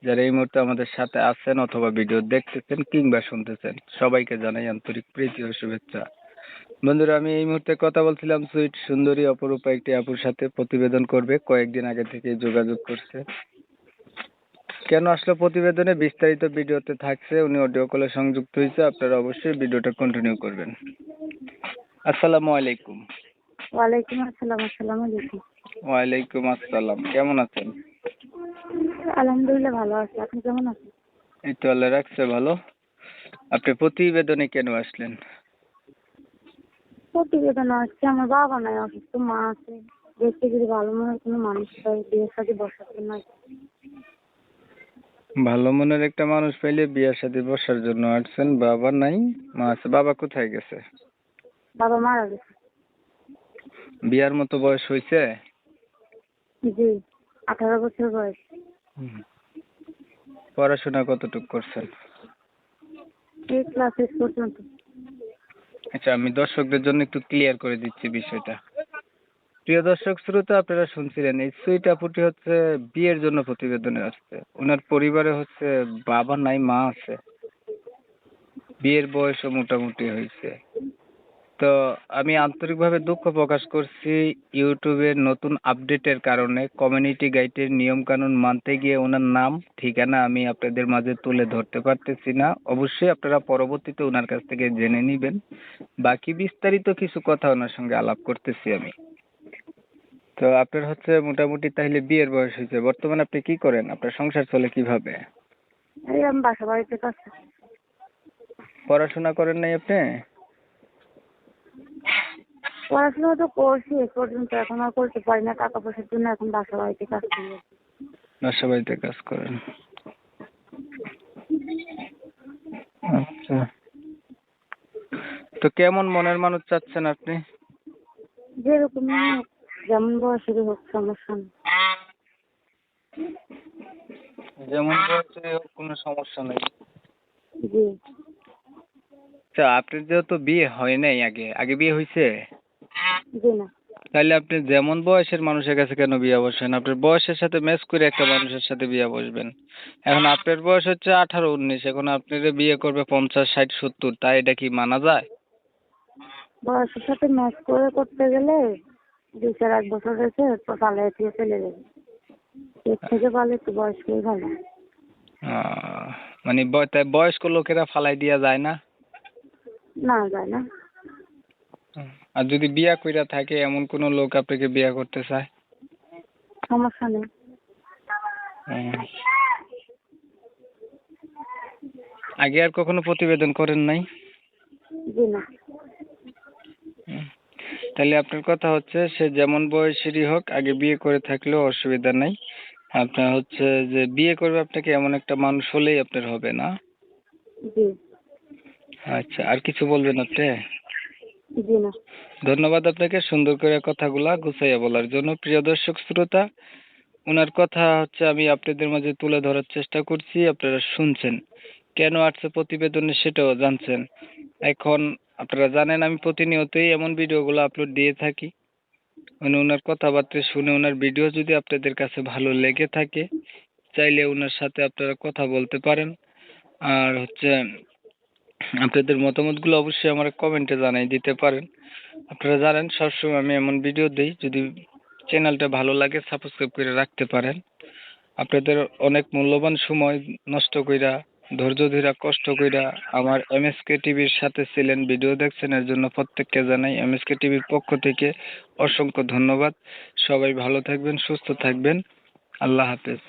যারা এই মুহূর্তে আমাদের সাথে আছেন অথবা ভিডিও দেখতেছেন কিংবা শুনতেছেন, সবাইকে জানাই আন্তরিক প্রীতি ও শুভেচ্ছা। বন্ধুরা, আমি এই মুহূর্তে কথা বলছিলাম সুইট সুন্দরী অপরূপা একটি আপুর সাথে, প্রতিবেদন করবে, কয়েকদিন আগে থেকে যোগাযোগ করছে। কেন আসলে প্রতিবেদনে বিস্তারিত ভিডিওতে থাকছে, উনি অডিও কলে সংযুক্ত হয়েছে, আপনারা অবশ্যই ভিডিওটা কন্টিনিউ করবেন। আসসালামু আলাইকুম। ওয়ালাইকুম আসসালাম। আসসালামু আলাইকুম। ওয়ালাইকুম আসসালাম, কেমন আছেন? আলহামদুলিল্লাহ ভালো আছি, আপনি কেমন আছেন? এই তো আল্লাহ রাখছে ভালো। আপনি প্রতিবেদনে কেন আসলেন? প্রতিবেদন হচ্ছে আমার বাবা নাই, অসুস্থ মা আছে, দেখতে যদি ভালো মনে কোনো মানুষ পাই বিয়ের সাথে বসাতে না। ভালো মনের একটা মানুষ পাইলে বিয়ের সাথে বসার জন্য আসছেন। বাবা নাই, মা আছে। বাবা কোথায় গেছে? বাবা মারা গেছে। বিয়ার মতো বয়স হয়েছে? জি, 18 বছর বয়স। পড়াশোনা কতটুকু করছেন? এই ক্লাস 6 পর্যন্ত। আচ্ছা, আমি দর্শকদের জন্য একটু ক্লিয়ার করে দিচ্ছি বিষয়টা। প্রিয় দর্শক শ্রোতা, আপনারা শুনছিলেন এই সুইট আপুটি হচ্ছে বিয়ের জন্য প্রতিবেদনে আসছে। ওনার পরিবারে হচ্ছে বাবা নাই, মা আছে। বিয়ের বয়সও মোটামুটি হয়েছে। তো আমি আন্তরিকভাবে দুঃখ প্রকাশ করছি, ইউটিউবের নতুন আপডেটের কারণে কমিউনিটি গাইডের নিয়ম কানুন মানতে গিয়ে ওনার নাম ঠিকানা আমি আপনাদের মাঝে তুলে ধরতে পারতেছি না। অবশ্যই আপনারা পরবর্তীতে ওনার কাছ থেকে জেনে নেবেন। বাকি বিস্তারিত কিছু কথা ওনার সঙ্গে আলাপ করতেছি আমি। তো আপনার হচ্ছে মোটামুটি তাহলে বিয়ের বয়স হয়েছে। বর্তমানে আপনি কি করেন? আপনার সংসার চলে কিভাবে? এই আমি বাসা বাড়িতে কাজ করি। পড়াশোনা করেন নাই আপনি? পড়াশোনা তো করছি এ পর্যন্ত, এখন আর করতে পারি না টাকা পয়সার জন্য, এখন বাসা বাড়িতে কাজ করি। বাসা বাড়িতে কাজ করেন? আচ্ছা, তো কেমন মনের মানুষ চাচ্ছেন আপনি? যেরকমই হোক, যেমন বয়সেরই হোক, সমস্যা নেই। যেমন বয়সে হোক, কোনো সমস্যা নেই। জি। আচ্ছা, আপনার যেহেতু বিয়ে হয় নাই, আগে আগে বিয়ে হয়েছে, জি না। তাহলে আপনি যেমন বয়সের মানুষের কাছে কেন বিয়ে বসেন? আপনার বয়সের সাথে ম্যাচ করে একটা মানুষের সাথে বিয়ে বসবেন। এখন আপনার বয়স হচ্ছে 18-19, এখন আপনি যে বিয়ে করবে 50, 60, 70, তাই এটা কি মানা যায়? বয়সের সাথে ম্যাচ করে করতে গেলে 2-1 বছর হয়েছে তো পালাই দিয়ে চলে যাবে। এর থেকে ভালো একটু বয়স্কই ভালো। মানে তাই বয়স্ক লোকেরা ফালাই দিয়া যায় না? না যায় না। আর যদি বিয়া কইরা থাকে এমন কোন লোক আপনাকে বিয়া করতে চায়? সমস্যা নেই। আগে আর কখনো প্রতিবেদন করেন নাই? জি না। তাহলে আপনার কথা হচ্ছে সে যেমন বয়সেরই হোক, আগে বিয়ে করে থাকলেও অসুবিধা নাই। আপনার হচ্ছে যে বিয়ে করবে আপনাকে এমন একটা মানুষ হলেই আপনার হবে না? জি। আচ্ছা, আর কিছু বলবেন আপনি? জি না। ধন্যবাদ আপনাকে সুন্দর করে কথাগুলা গুছাইয়া বলার জন্য। প্রিয় দর্শক শ্রোতা, ওনার কথা হচ্ছে আমি আপনাদের মাঝে তুলে ধরার চেষ্টা করছি, আপনারা শুনছেন। কেন আসছে প্রতিবেদনে সেটাও জানছেন। এখন আপনারা জানেন আমি প্রতিনিয়তই এমন ভিডিওগুলো আপলোড দিয়ে থাকি। মানে ওনার কথাবার্তা শুনে ওনার ভিডিও যদি আপনাদের কাছে ভালো লেগে থাকে, চাইলে ওনার সাথে আপনারা কথা বলতে পারেন। আর হচ্ছে আপনাদের মতামতগুলো অবশ্যই আমার কমেন্টে জানাই দিতে পারেন। আপনারা জানেন সবসময় আমি এমন ভিডিও দিই, যদি চ্যানেলটা ভালো লাগে সাবস্ক্রাইব করে রাখতে পারেন। আপনাদের অনেক মূল্যবান সময় নষ্ট কইরা, ধৈর্য ধইরা, কষ্ট কইরা আমার এমএসকে টিভির সাথে ছিলেন, ভিডিও দেখছেন, এর জন্য প্রত্যেককে জানাই এমএসকে টিভির পক্ষ থেকে অসংখ্য ধন্যবাদ। সবাই ভালো থাকবেন, সুস্থ থাকবেন। আল্লাহ হাফেজ।